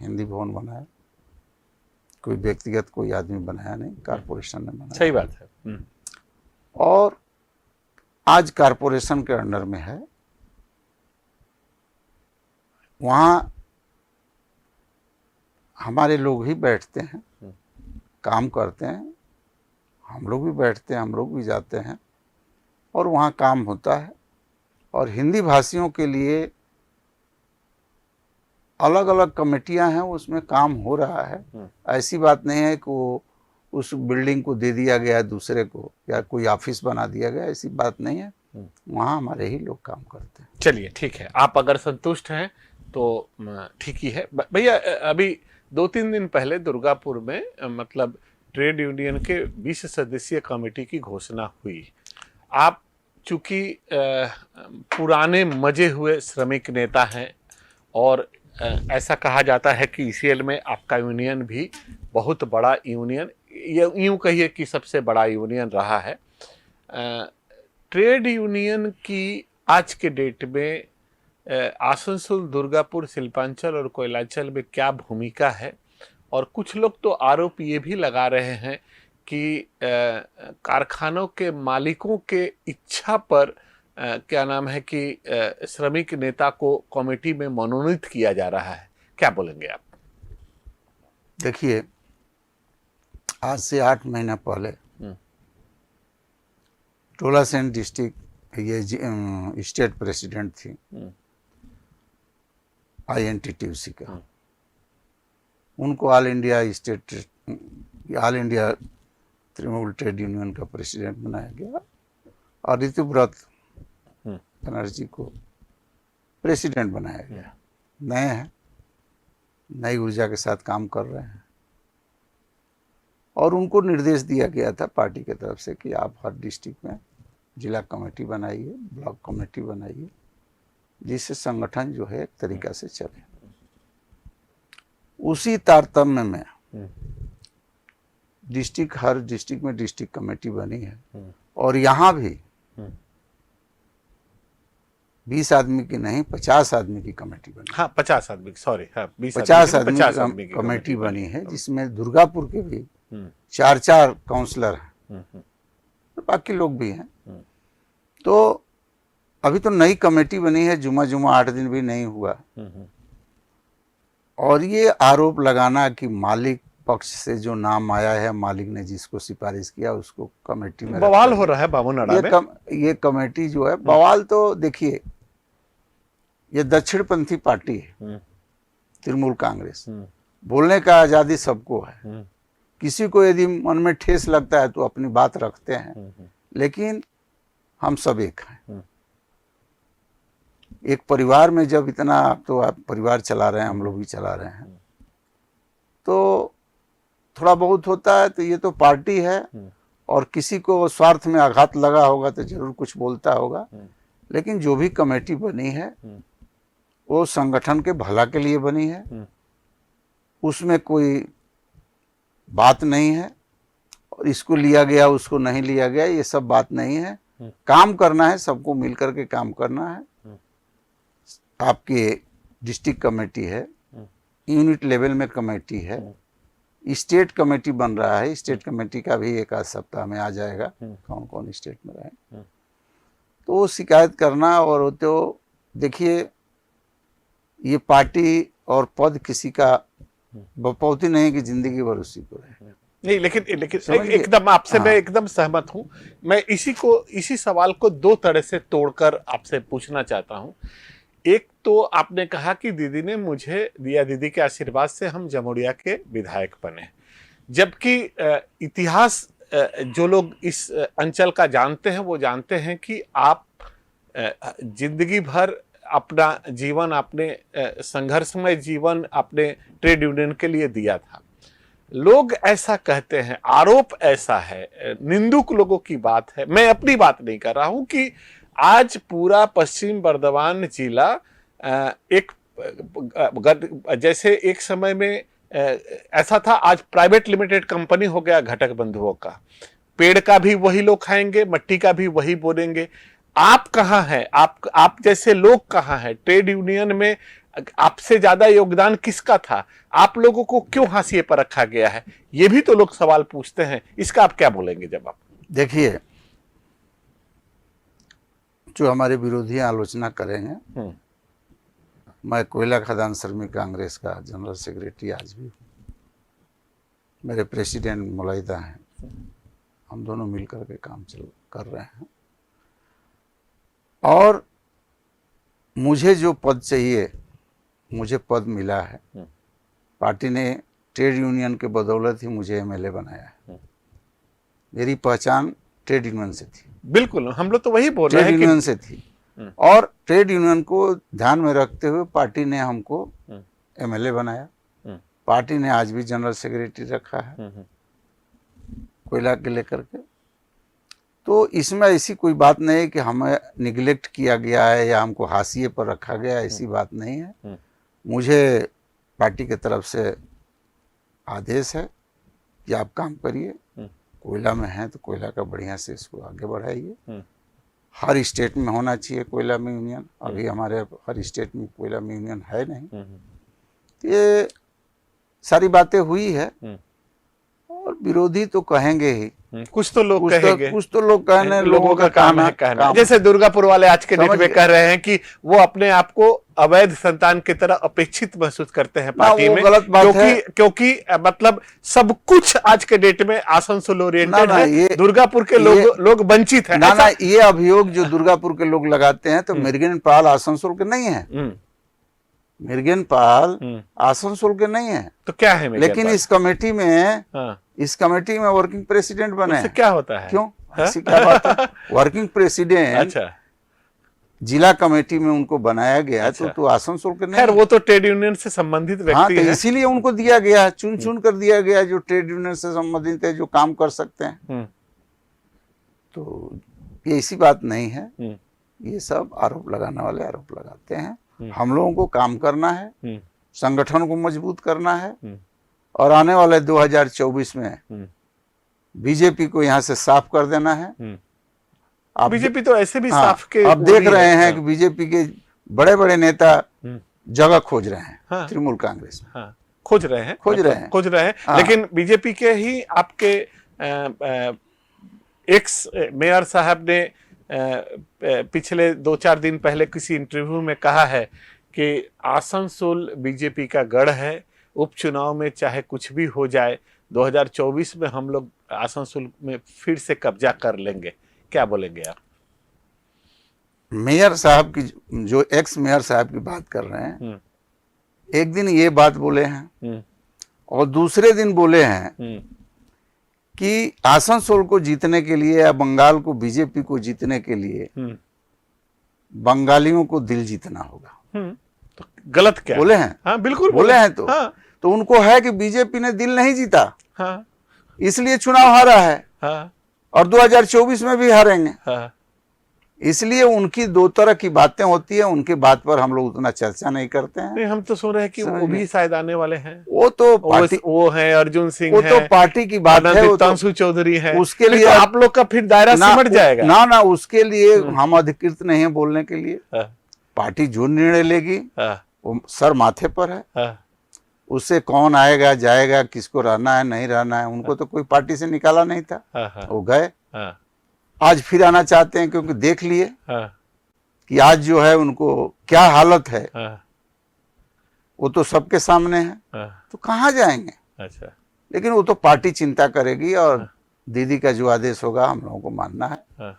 हिंदी भवन बनाया, कोई व्यक्तिगत कोई आदमी बनाया नहीं, कारपोरेशन ने बनाया। सही बात है। और आज कारपोरेशन के अंडर में है, वहाँ हमारे लोग ही बैठते हैं, काम करते हैं, हम लोग भी बैठते हैं, हम लोग भी जाते हैं और वहाँ काम होता है। और हिंदी भाषियों के लिए अलग अलग कमेटियां हैं, उसमें काम हो रहा है। ऐसी बात नहीं है कि वो उस बिल्डिंग को दे दिया गया दूसरे को या कोई ऑफिस बना दिया गया, ऐसी बात नहीं है। वहाँ हमारे ही लोग काम करते हैं। चलिए, ठीक है, आप अगर संतुष्ट हैं तो ठीक ही है। भैया, अभी 2-3 दिन पहले दुर्गापुर में मतलब ट्रेड यूनियन के 20 सदस्यीय कमेटी की घोषणा हुई। आप चूंकि पुराने मजे हुए श्रमिक नेता हैं और ऐसा कहा जाता है कि ईसीएल में आपका यूनियन भी बहुत बड़ा यूनियन, यूं कहिए कि सबसे बड़ा यूनियन रहा है। ट्रेड यूनियन की आज के डेट में आसनसोल, दुर्गापुर, शिल्पांचल और कोयलांचल में क्या भूमिका है। और कुछ लोग तो आरोप ये भी लगा रहे हैं कि कारखानों के मालिकों के इच्छा पर क्या नाम है कि श्रमिक नेता को कमेटी में मनोनीत किया जा रहा है। क्या बोलेंगे आप? देखिए, आज से 8 महीना पहले टोला सेन डिस्ट्रिक्ट ये स्टेट प्रेसिडेंट थी INTTUC का, उनको all India Trinamool trade union का प्रेसिडेंट बनाया गया और ऋतुव्रत बनर्जी को प्रेसिडेंट बनाया गया। नए हैं, नई ऊर्जा के साथ काम कर रहे हैं और उनको निर्देश दिया गया था पार्टी की तरफ से कि आप हर डिस्ट्रिक्ट में जिला कमेटी बनाइए, ब्लॉक कमेटी बनाइए, जिससे संगठन जो है एक तरीका से चले। उसी तारतम्य में हर डिस्ट्रिक्ट में डिस्ट्रिक्ट कमेटी बनी है और यहाँ भी 20 आदमी की नहीं 50 आदमी की कमेटी बनी। हाँ, 50 आदमी, सॉरी, हाँ, 50 आदमी की कमेटी बनी है, जिसमें दुर्गापुर के भी 4 काउंसलर हैं, तो बाकी लोग भी हैं। तो अभी तो नई कमेटी बनी है, जुमा 8 दिन भी नहीं हुआ और ये आरोप लगाना कि मालिक पक्ष से जो नाम आया है, मालिक ने जिसको सिफारिश किया उसको कमेटी में बवाल हो रहा है बामुनाड़ा में। ये कमेटी जो है बवाल, तो देखिए ये दक्षिणपंथी पार्टी है तृणमूल कांग्रेस, बोलने का आजादी सबको है। किसी को यदि मन में ठेस लगता है तो अपनी बात रखते हैं, लेकिन हम सब एक हैं। एक परिवार में जब इतना, तो आप परिवार चला रहे हैं, हम लोग भी चला रहे हैं, तो थोड़ा बहुत होता है। तो ये तो पार्टी है और किसी को स्वार्थ में आघात लगा होगा तो जरूर कुछ बोलता होगा, लेकिन जो भी कमेटी बनी है वो संगठन के भला के लिए बनी है, उसमें कोई बात नहीं है और इसको लिया गया उसको नहीं लिया गया, ये सब बात नहीं है। काम करना है, सबको मिलकर के काम करना है। आपके डिस्ट्रिक्ट कमेटी है, यूनिट लेवल में कमेटी है, स्टेट कमेटी बन रहा है, स्टेट कमेटी का भी 1 आध सप्ताह में आ जाएगा कौन कौन स्टेट में रहे। तो वो शिकायत करना, और तो देखिए ये पार्टी और पद किसी का बपौती नहीं कि जिंदगी भर उसी को रहे। नहीं, लेकिन एकदम आपसे मैं एकदम सहमत हूं। मैं इसी सवाल को 2 तरह से तोड़कर आपसे पूछना चाहता हूं। एक तो आपने कहा कि दीदी ने मुझे दिया, दीदी के आशीर्वाद से हम जमुड़िया के विधायक बने, जबकि इतिहास जो लोग इस अंचल का जानते हैं वो जानते हैं कि आप जिंदगी भर अपना जीवन, अपने संघर्षमय जीवन अपने ट्रेड यूनियन के लिए दिया था। लोग ऐसा कहते हैं, आरोप ऐसा है, निंदुक लोगों की बात है, मैं अपनी बात नहीं कर रहा हूं, कि आज पूरा पश्चिम बर्धमान जिला एक जैसे एक समय में ऐसा था, आज प्राइवेट लिमिटेड कंपनी हो गया घटक बंधुओं का। पेड़ का भी वही लोग खाएंगे, मट्टी का भी वही बोलेंगे। आप कहाँ हैं? आप जैसे लोग कहाँ हैं? ट्रेड यूनियन में आपसे ज्यादा योगदान किसका था? आप लोगों को क्यों हाशिए पर रखा गया है? ये भी तो लोग सवाल पूछते हैं। इसका आप क्या बोलेंगे जवाब? देखिए, जो हमारे विरोधी आलोचना करेंगे, मैं कोयला खदान श्रमिक कांग्रेस का जनरल सेक्रेटरी आज भी हूँ। मेरे प्रेसिडेंट मुलाहिदा हैं, हम दोनों मिलकर के काम कर रहे हैं। और मुझे जो पद चाहिए, मुझे पद मिला है। पार्टी ने ट्रेड यूनियन के बदौलत ही मुझे MLA बनाया है। मेरी पहचान ट्रेड यूनियन से थी। बिल्कुल, हम लोग तो वही बोल रहे हैं, ट्रेड यूनियन से थी, और ट्रेड यूनियन को ध्यान में रखते हुए पार्टी ने हमको MLA बनाया। पार्टी ने आज भी जनरल सेक्रेटरी रखा है कोयला के लेकर के। तो इसमें ऐसी कोई बात नहीं है कि हमें निगलेक्ट किया गया है या हमको हाशिए पर रखा गया है, ऐसी बात नहीं है। मुझे पार्टी की तरफ से आदेश है कि आप काम करिए, कोयला में हैं तो कोयला का बढ़िया से इसको आगे बढ़ाइए, हर स्टेट में होना चाहिए कोयला में यूनियन। अभी हमारे हर स्टेट में कोयला में यूनियन है नहीं। ये सारी बातें हुई है और विरोधी तो कहेंगे ही, कुछ तो लोग कहेंगे, कुछ तो लोग कहने, लोगों का काम है कहना। जैसे दुर्गापुर वाले आज के डेट में कह रहे हैं कि वो अपने आप को अवैध संतान की तरह अपेक्षित महसूस करते हैं पार्टी में, गलत बात है। क्योंकि मतलब सब कुछ आज के डेट में आसनसोल ओरिएंटेड है, दुर्गापुर के लोग वंचित हैं। ना, ये अभियोग जो दुर्गापुर के लोग लगाते हैं तो मिर्गेन पाल आसनसोल के नहीं है। मिर्गेन पाल आसनसोल के नहीं है तो क्या है? लेकिन इस कमेटी में वर्किंग प्रेसिडेंट बने हैं। क्या होता है? क्यों? ऐसी क्या बात है? वर्किंग प्रेसिडेंट अच्छा, जिला कमेटी में उनको बनाया गया। अच्छा। तो आसनसोल के नहीं। खैर वो तो ट्रेड यूनियन से संबंधित व्यक्ति है, इसीलिए उनको दिया गया, चुन कर दिया गया, जो ट्रेड यूनियन से संबंधित है, जो काम कर सकते हैं। तो ये ऐसी बात नहीं है। ये सब आरोप लगाने वाले आरोप लगाते हैं। हम लोगों को काम करना है, संगठन को मजबूत करना है और आने वाले 2024 में बीजेपी को यहाँ से साफ कर देना है। बीजेपी तो ऐसे भी साफ के आप देख रहे हैं कि बीजेपी के बड़े बड़े नेता जगह खोज रहे हैं तृणमूल कांग्रेस में। खोज रहे हैं। लेकिन बीजेपी के ही आपके एक्स मेयर साहब ने पिछले 2-4 दिन पहले किसी इंटरव्यू में कहा है कि आसनसोल बीजेपी का गढ़ है, उपचुनाव में चाहे कुछ भी हो जाए 2024 में हम लोग आसनसोल में फिर से कब्जा कर लेंगे। क्या बोलेंगे आप? मेयर साहब की, जो एक्स मेयर साहब की बात कर रहे हैं, एक दिन ये बात बोले हैं और दूसरे दिन बोले हैं कि आसनसोल को जीतने के लिए या बंगाल को, बीजेपी को जीतने के लिए बंगालियों को दिल जीतना होगा। तो गलत क्या बोले हैं? हाँ, बिल्कुल बोले हैं। तो उनको है कि बीजेपी ने दिल नहीं जीता, इसलिए चुनाव हारा है और 2024 में भी हारेंगे। इसलिए उनकी दो तरह की बातें होती है, उनकी बात पर हम लोग उतना चर्चा नहीं करते हैं। नहीं, हम तो सुन रहे हैं कि वो भी शायद आने वाले हैं। वो तो पार्टी, वो है अर्जुन सिंह, वो तो पार्टी की बात है, वो तांसु चौधरी है। उसके लिए तो आप लोग का फिर दायरा सिमट जाएगा ना, उसके लिए हम अधिकृत नहीं है बोलने के लिए। पार्टी जो निर्णय लेगी वो सर माथे पर है। उससे कौन आएगा जाएगा, किसको रहना है नहीं रहना है, उनको तो कोई पार्टी से निकाला नहीं था, वो गए। आज फिर आना चाहते हैं क्योंकि देख लिए कि आज जो है उनको क्या हालत है, वो तो सबके सामने है। तो कहाँ जाएंगे? अच्छा, लेकिन वो तो पार्टी चिंता करेगी और दीदी का जो आदेश होगा हम लोगों को मानना है।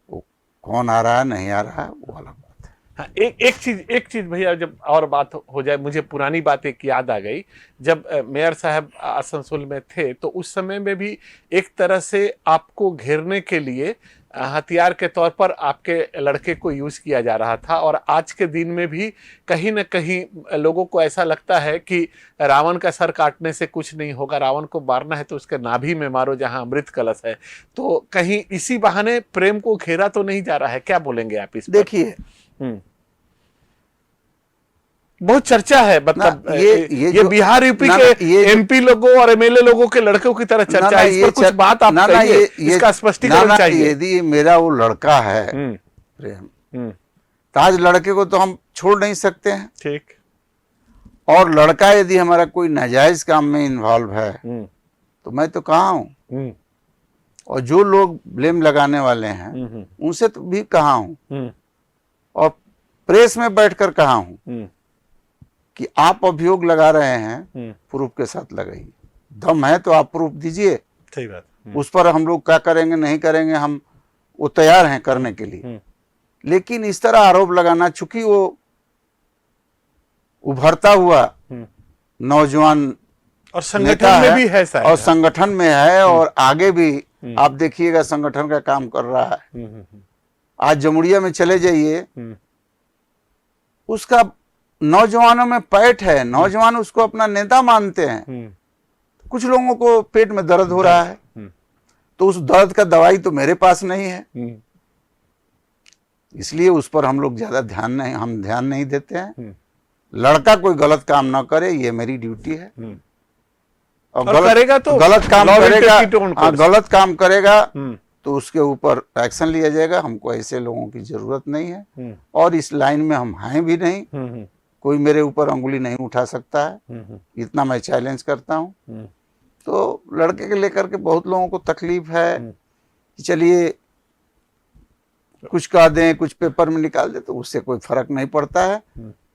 वो कौन आ रहा है नहीं आ रहा है वो अलग बात है। हाँ, एक चीज भैया, जब और बात हो जाए, मुझे पुरानी बात एक याद आ गई। जब मेयर साहब आसनसोल में थे तो उस समय में भी एक तरह से आपको घेरने के लिए हथियार के तौर पर आपके लड़के को यूज किया जा रहा था। और आज के दिन में भी कहीं न कहीं लोगों को ऐसा लगता है कि रावण का सर काटने से कुछ नहीं होगा, रावण को मारना है तो उसके नाभि में मारो जहां अमृत कलश है। तो कहीं इसी बहाने प्रेम को घेरा तो नहीं जा रहा है? क्या बोलेंगे आप इस पर? देखिए, बहुत चर्चा है, मतलब ये बिहार यूपी के एमपी लोगों और एमएलए लोगों के लड़कों की तरह चर्चा है। इस पर कुछ बात आप कहिए, इसका स्पष्टीकरण चाहिए। यदि मेरा वो लड़का है प्रेम, तो आज लड़के को तो हम छोड़ नहीं सकते हैं। ठीक। और लड़का यदि हमारा कोई नाजायज काम में इन्वॉल्व है तो मैं तो कहाँ हूँ, और जो लोग ब्लेम लगाने वाले हैं उनसे तो भी कहाँ हूँ, और प्रेस में बैठकर कहाँ हूँ कि आप अभियोग लगा रहे हैं, प्रूफ के साथ लगाइए। दम है तो आप प्रूफ दीजिए। सही बात। उस पर हम लोग क्या करेंगे नहीं करेंगे, हम वो तैयार हैं करने के लिए। लेकिन इस तरह आरोप लगाना, चूंकि वो उभरता हुआ नौजवान और संगठन में भी है और संगठन में है और आगे भी आप देखिएगा संगठन का काम कर रहा है। आज जमुड़िया में चले जाइए, उसका नौजवानों में पैठ है, नौजवान उसको अपना नेता मानते हैं। कुछ लोगों को पेट में दर्द हो रहा है तो उस दर्द का दवाई तो मेरे पास नहीं है, इसलिए उस पर हम लोग ज्यादा ध्यान नहीं देते हैं। लड़का कोई गलत काम ना करे, ये मेरी ड्यूटी है। और करेगा तो गलत काम करेगा तो उसके ऊपर एक्शन लिया जाएगा। हमको ऐसे लोगों की जरूरत नहीं है और इस लाइन में हम हैं भी नहीं। कोई मेरे ऊपर अंगुली नहीं उठा सकता है, इतना मैं चैलेंज करता हूँ। तो लड़के के लेकर के बहुत लोगों को तकलीफ है कि चलिए कुछ कह दें, कुछ पेपर में निकाल दे, तो उससे कोई फर्क नहीं पड़ता है।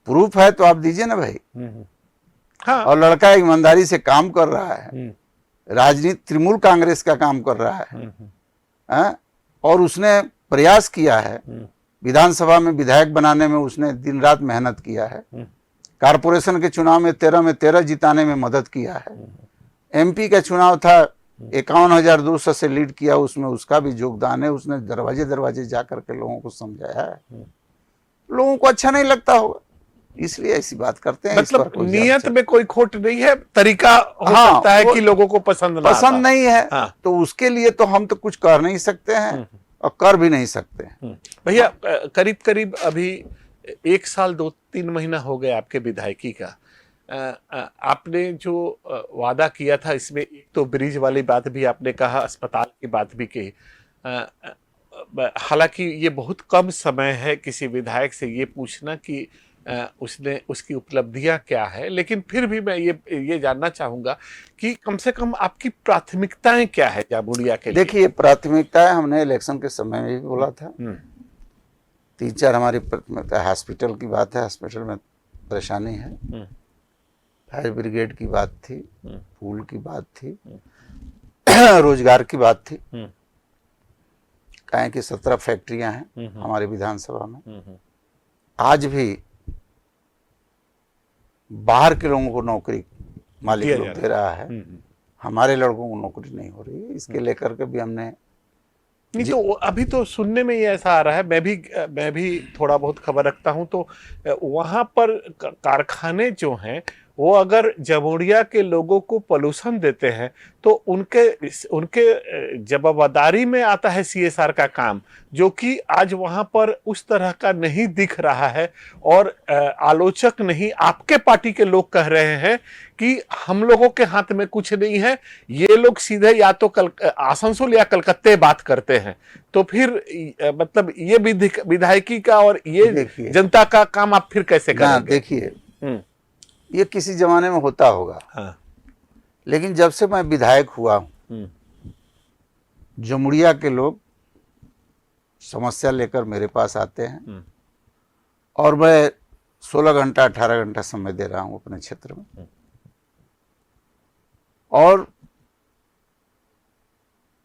प्रूफ है तो आप दीजिए ना भाई। हाँ। और लड़का ईमानदारी से काम कर रहा है, राजनीति तृणमूल कांग्रेस का काम कर रहा है, और उसने प्रयास किया है, विधानसभा में विधायक बनाने में उसने दिन रात मेहनत किया है, कारपोरेशन के चुनाव में 13 जिताने में मदद किया है, एमपी का चुनाव था 51,200 से लीड किया, उसमें उसका भी योगदान है। उसने दरवाजे दरवाजे जा करके लोगों को समझाया है। लोगों को अच्छा नहीं लगता होगा, इसलिए ऐसी बात करते हैं। मतलब नियत में कोई खोट नहीं है, तरीका हो सकता है कि लोगों को पसंद नहीं है। तो उसके लिए तो हम तो कुछ कर नहीं सकते हैं और कर भी नहीं सकते हैं। भैया करीब करीब अभी 1 साल 2-3 महीना हो गया आपके विधायकी का। आपने जो वादा किया था, इसमें एक तो ब्रिज वाली बात भी आपने कहा, अस्पताल की बात भी कही। हालांकि ये बहुत कम समय है किसी विधायक से ये पूछना कि उसने उसकी उपलब्धियां क्या है, लेकिन फिर भी मैं ये जानना चाहूंगा कि कम से कम आपकी प्राथमिकताएं क्या है जामुड़िया के लिए? देखिए, प्राथमिकताएं हमने इलेक्शन के समय में भी बोला था। 3-4 हमारी प्राथमिकता, हॉस्पिटल की बात है, हॉस्पिटल में परेशानी है, फायर ब्रिगेड की बात थी, पुल की बात थी, रोजगार की बात थी। कहें कि 17 फैक्ट्रियां हैं हमारे विधानसभा में। आज भी बाहर के लोगों को नौकरी मालिक लोग दे रहा है, हमारे लड़कों को नौकरी नहीं हो रही है। इसके लेकर के भी हमने नहीं, तो अभी तो सुनने में ये ऐसा आ रहा है, मैं भी थोड़ा बहुत खबर रखता हूं, तो वहां पर कारखाने जो हैं वो अगर जमुड़िया के लोगों को पोल्यूशन देते हैं तो उनके जवाबदारी में आता है सीएसआर का काम, जो कि आज वहां पर उस तरह का नहीं दिख रहा है। और आलोचक नहीं, आपके पार्टी के लोग कह रहे हैं कि हम लोगों के हाथ में कुछ नहीं है, ये लोग सीधे या तो आसनसोल या कलकत्ते बात करते हैं। तो फिर मतलब ये विधायकी का और ये जनता का काम आप फिर कैसे करेंगे? देखिए, ये किसी जमाने में होता होगा। हाँ। लेकिन जब से मैं विधायक हुआ हूं, जमुड़िया के लोग समस्या लेकर मेरे पास आते हैं और मैं 16 घंटा 18 घंटा समय दे रहा हूं अपने क्षेत्र में। और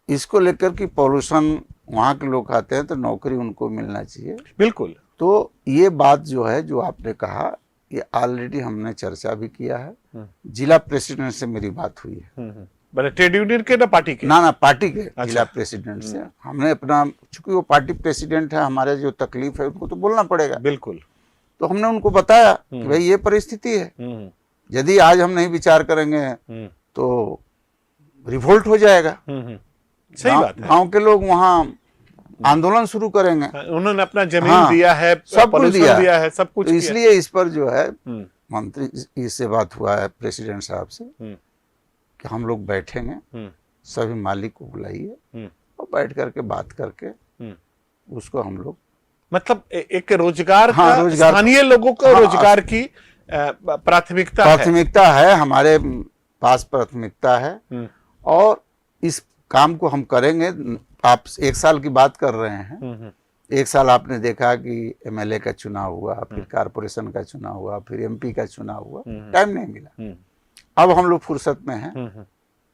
इसको लेकर कि पॉल्यूशन, वहां के लोग आते हैं तो नौकरी उनको मिलना चाहिए। बिल्कुल। तो ये बात जो है, जो आपने कहा, ये ऑलरेडी हमने चर्चा भी किया है। जिला प्रेसिडेंट से मेरी बात हुई है। ट्रेड यूनियन के ना पार्टी के? ना पार्टी के। अच्छा। जिला प्रेसिडेंट से हमने अपना, चूंकि वो पार्टी प्रेसिडेंट है, हमारे जो तकलीफ है उनको तो बोलना पड़ेगा। बिल्कुल। तो हमने उनको बताया कि भाई ये परिस्थिति है, यदि आज हम नहीं विचार करेंगे तो रिवोल्ट हो जाएगा। सही बात है। गांव के लोग वहां आंदोलन शुरू करेंगे। उन्होंने अपना जमीन दिया है, सब कुछ दिया है, सब कुछ। तो इसलिए इस पर जो है मंत्री से बात हुआ है प्रेसिडेंट साहब से कि हम लोग बैठेंगे, सभी मालिक को बुलाइए और बैठ करके बात करके उसको हम लोग, मतलब एक रोजगार का, स्थानीय लोगों को रोजगार की प्राथमिकता है, हमारे पास प्राथमिकता है और इस काम को हम करेंगे। आप 1 साल की बात कर रहे हैं, 1 साल आपने देखा कि एमएलए का चुनाव हुआ, फिर कारपोरेशन का चुनाव हुआ, फिर एमपी का चुनाव हुआ, टाइम नहीं मिला। अब हम लोग फुर्सत में हैं,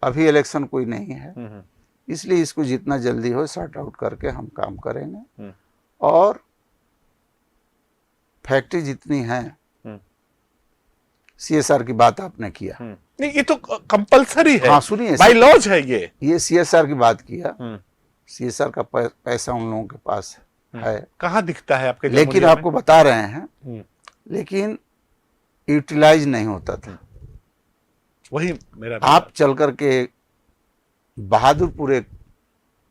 अभी इलेक्शन कोई नहीं है, इसलिए इसको जितना जल्दी हो सॉर्ट आउट करके हम काम करेंगे। और फैक्ट्री जितनी है, सीएसआर की बात आपने किया, नहीं ये तो कंपलसरी है। हाँ सुनिए, बाय लॉज है ये सीएसआर की बात किया। सीएसआर का पैसा उन लोगों के पास है, कहाँ दिखता है आपके? लेकिन आपको बता रहे हैं, लेकिन यूटिलाइज नहीं होता था। वही मेरा, आप चल करके बहादुरपुर एक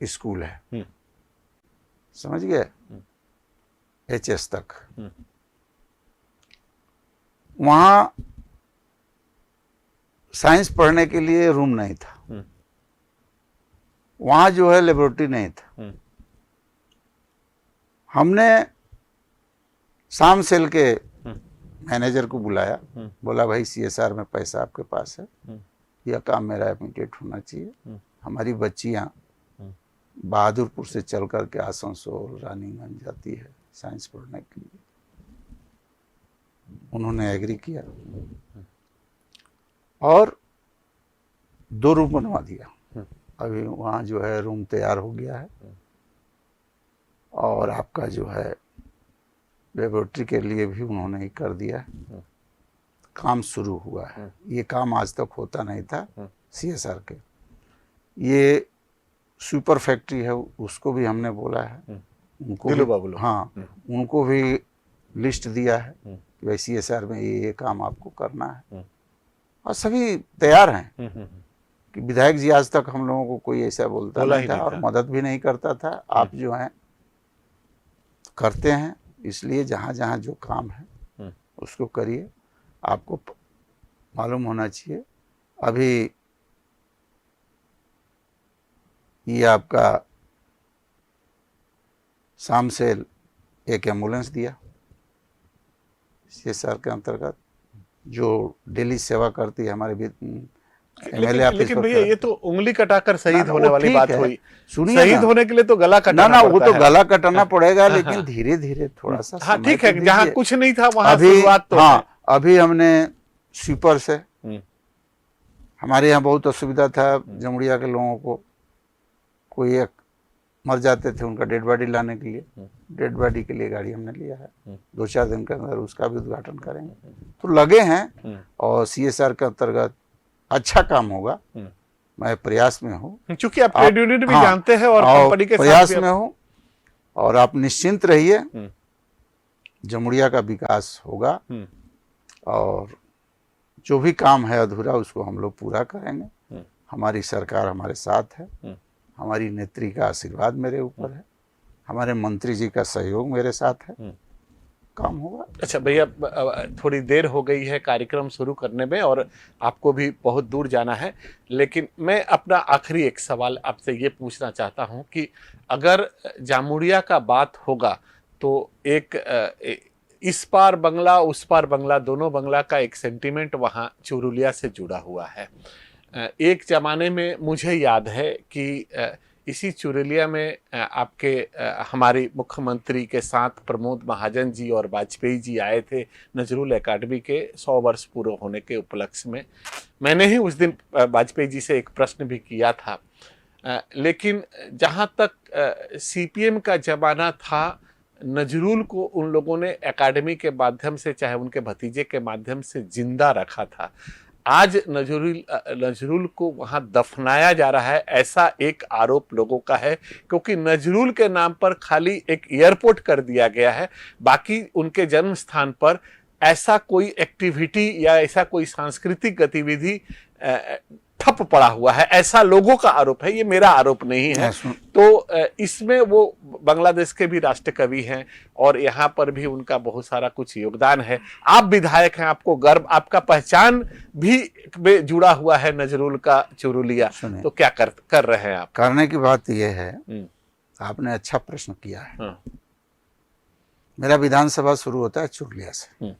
स्कूल है, समझ गए, एचएस तक, वहां साइंस पढ़ने के लिए रूम नहीं था। वहाँ जो है लेबोरेटरी नहीं था। हमने शाम सेल के मैनेजर को बुलाया, बोला भाई CSR में पैसा आपके पास है, यह काम मेरा इमीडिएट होना चाहिए। हमारी बच्चियाँ बहादुरपुर से चल करके आसनसोल रानीगंज जाती है साइंस पढ़ने के लिए। उन्होंने एग्री किया और 2 रूम बनवा दिया। अभी वहाँ जो है रूम तैयार हो गया है और आपका जो है लेबोरेटरी के लिए भी उन्होंने ही कर दिया है। काम शुरू हुआ है। ये काम आज तक होता नहीं था CSR के। ये सुपर फैक्ट्री है, उसको भी हमने बोला है, उनको भी, हाँ, उनको भी लिस्ट दिया है कि भाई CSR में ये काम आपको करना है और सभी तैयार हैं। कि विधायक जी आज तक हम लोगों को कोई ऐसा बोलता नहीं था और मदद भी नहीं करता था। आप जो हैं करते हैं, इसलिए जहाँ जहाँ जो काम है उसको करिए। आपको मालूम होना चाहिए अभी ये आपका शाम से एक एम्बुलेंस दिया CSR के अंतर्गत, जो डेली सेवा करती है हमारे भी MLA ऑफिस। लेकिन भैया ये तो उंगली कटाकर शहीद होने वाली बात हुई। सुनिए, शहीद होने के लिए तो गला कटाना वो तो गला कटाना पड़ेगा, लेकिन धीरे धीरे थोड़ा सा। हाँ ठीक है, जहाँ कुछ नहीं था वहाँ शुरुआत तो। हाँ, अभी हमने स्वीपर से, हमारे यहाँ बहुत असुविधा था जमुड़िया के लोगों को, कोई एक मर जाते थे, उनका डेड बॉडी लाने के लिए, डेड बॉडी के लिए गाड़ी हमने लिया है। 2-4 दिन के अंदर उसका भी उद्घाटन करेंगे। तो लगे हैं और CSR के अंतर्गत अच्छा काम होगा। मैं प्रयास में हूँ, क्योंकि आप ट्रेड यूनियन भी जानते हैं और कंपनी के प्रयास में हूँ। और आप निश्चिंत रहिए, जमुड़िया का विकास होगा और जो भी काम है अधूरा उसको हम लोग पूरा करेंगे। हमारी सरकार हमारे साथ है, हमारी नेत्री का आशीर्वाद मेरे ऊपर है, हमारे मंत्री जी का सहयोग मेरे साथ है, काम होगा। अच्छा भैया, थोड़ी देर हो गई है कार्यक्रम शुरू करने में और आपको भी बहुत दूर जाना है, लेकिन मैं अपना आखिरी एक सवाल आपसे ये पूछना चाहता हूँ कि अगर जामुड़िया का बात होगा तो एक इस पार बंगला उस पार बंगला, दोनों बंगला का एक सेंटीमेंट वहाँ चुरुलिया से जुड़ा हुआ है। एक जमाने में मुझे याद है कि इसी चुरुलिया में आपके हमारी मुख्यमंत्री के साथ प्रमोद महाजन जी और वाजपेयी जी आए थे नजरुल एकेडमी के 100 वर्ष पूरे होने के उपलक्ष्य में। मैंने ही उस दिन वाजपेयी जी से एक प्रश्न भी किया था, लेकिन जहाँ तक CPM का जमाना था, नजरुल को उन लोगों ने एकेडमी के माध्यम से, चाहे उनके भतीजे के माध्यम से जिंदा रखा था। आज नजरुल को वहां दफनाया जा रहा है, ऐसा एक आरोप लोगों का है, क्योंकि नजरुल के नाम पर खाली एक एयरपोर्ट कर दिया गया है, बाकी उनके जन्म स्थान पर ऐसा कोई एक्टिविटी या ऐसा कोई सांस्कृतिक गतिविधि ठप पड़ा हुआ है, ऐसा लोगों का आरोप है। ये मेरा आरोप नहीं है। तो इसमें वो बांग्लादेश के भी राष्ट्र कवि हैं और यहाँ पर भी उनका बहुत सारा कुछ योगदान है। आप विधायक हैं, आपको गर्व, आपका पहचान भी जुड़ा हुआ है नजरुल का चुरुलिया, तो क्या कर रहे हैं आप? करने की बात यह है, आपने अच्छा प्रश्न किया है। मेरा विधानसभा शुरू होता है चुरुलिया से।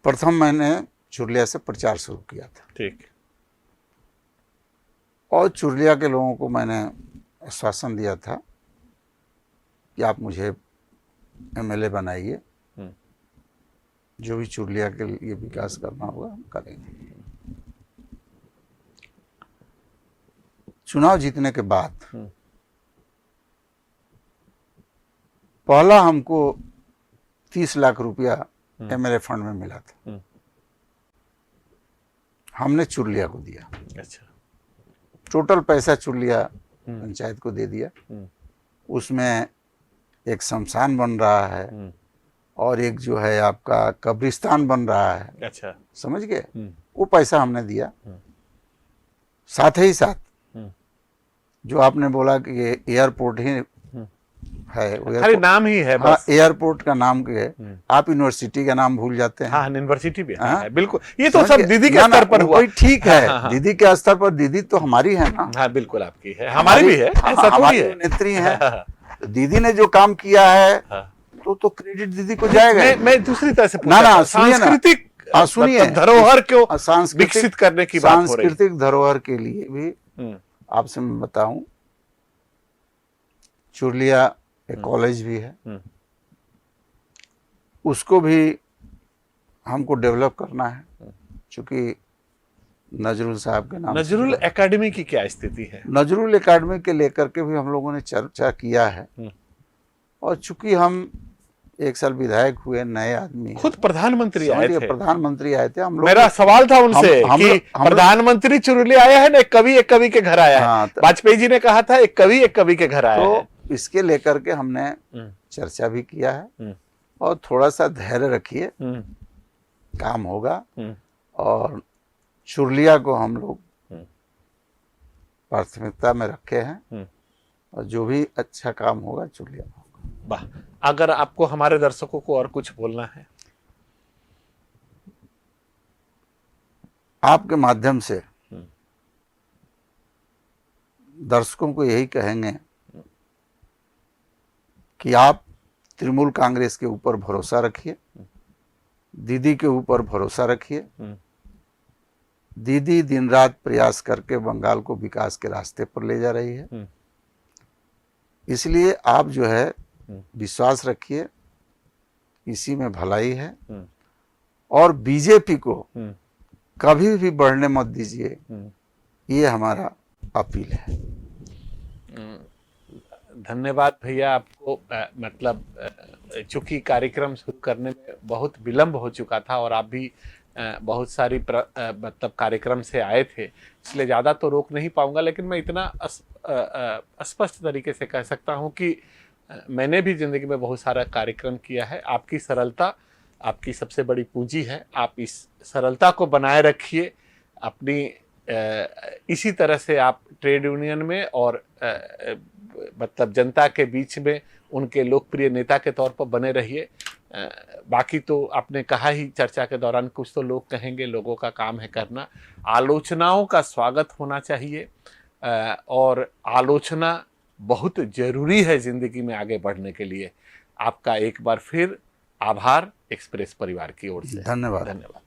प्रथम मैंने चुरुलिया से प्रचार शुरू किया था। ठीक। और चुरुलिया के लोगों को मैंने आश्वासन दिया था कि आप मुझे MLA बनाइए, जो भी चुरुलिया के लिए विकास करना होगा हम करेंगे। चुनाव जीतने के बाद पहला हमको 30 लाख रुपया MLA फंड में मिला था, हमने चुरुलिया को दिया। अच्छा। टोटल पैसा चुरुलिया पंचायत को दे दिया। उसमें एक शमशान बन रहा है और एक जो है आपका कब्रिस्तान बन रहा है। अच्छा। समझ गए? वो पैसा हमने दिया। साथ ही साथ जो आपने बोला कि ये एयरपोर्ट ही है, वो खाली नाम ही है हाँ, बस। एयरपोर्ट का नाम के है। आप यूनिवर्सिटी का नाम भूल जाते हैं। हाँ, यूनिवर्सिटी भी हाँ? है, बिल्कुल। ये तो समझ सब गए? दीदी के ना, ना, स्तर पर वो हुआ। कोई ठीक हाँ, है, हाँ, हाँ। दीदी के स्तर पर दीदी तो हमारी है ना, हाँ, बिल्कुल आपकी है, हमारी भी है, हाँ, ऐसा थोड़ी हमारी है। नेत्री है। तो दीदी ने जो काम किया है हाँ। तो क्रेडिट दीदी को जाएगा ही। मैं दूसरी तरह से ना पूछा ना, था, सुनिए ना, सांस्कृतिक हाँ सुनिए, मतलब धरोहर को सांस्कृतिक विकसित करने की बात हो रही है। सांस्कृतिक धरोहर के लिए भी आपसे मैं बताऊं, चुरलिया एक कॉलेज भी है, उसको भी हमको डेवलप करना है, क्योंकि नजरुल साहब के नाम नजरुल से एकेडमी की क्या स्थिति है? नजरुल एकेडमी के लेकर के भी हम लोगों ने चर्चा किया है। और चूंकि हम 1 साल विधायक हुए, नए आदमी, खुद प्रधानमंत्री आए थे, प्रधानमंत्री आए थे, हम लोग, मेरा सवाल था उनसे कि प्रधानमंत्री चुरली आया है ना, एक कवि के घर आया है। वाजपेयी जी ने कहा था एक कवि के घर आया है। तो इसके लेकर के हमने चर्चा भी किया है, और थोड़ा सा धैर्य रखिए, काम होगा। और चुरलिया को हम लोग प्राथमिकता में रखे हैं, और जो भी अच्छा काम होगा चुरलिया में होगा। वाह, अगर आपको हमारे दर्शकों को और कुछ बोलना है? आपके माध्यम से दर्शकों को यही कहेंगे कि आप तृणमूल कांग्रेस के ऊपर भरोसा रखिए, दीदी के ऊपर भरोसा रखिए। दीदी दिन रात प्रयास करके बंगाल को विकास के रास्ते पर ले जा रही है, इसलिए आप जो है विश्वास रखिए, इसी में भलाई है। और बीजेपी को कभी भी बढ़ने मत दीजिए, ये हमारा अपील है। धन्यवाद भैया आपको। मतलब चूंकि कार्यक्रम शुरू करने में बहुत विलंब हो चुका था, और आप भी बहुत सारी मतलब कार्यक्रम से आए थे, इसलिए ज़्यादा तो रोक नहीं पाऊंगा, लेकिन मैं इतना स्पष्ट तरीके से कह सकता हूं कि मैंने भी ज़िंदगी में बहुत सारा कार्यक्रम किया है। आपकी सरलता आपकी सबसे बड़ी पूंजी है, आप इस सरलता को बनाए रखिए। अपनी इसी तरह से आप ट्रेड यूनियन में और मतलब जनता के बीच में उनके लोकप्रिय नेता के तौर पर बने रहिए। बाकी तो आपने कहा ही, चर्चा के दौरान कुछ तो लोग कहेंगे, लोगों का काम है करना। आलोचनाओं का स्वागत होना चाहिए, और आलोचना बहुत ज़रूरी है ज़िंदगी में आगे बढ़ने के लिए। आपका एक बार फिर आभार एक्सप्रेस परिवार की ओर से। धन्यवाद। धन्यवाद।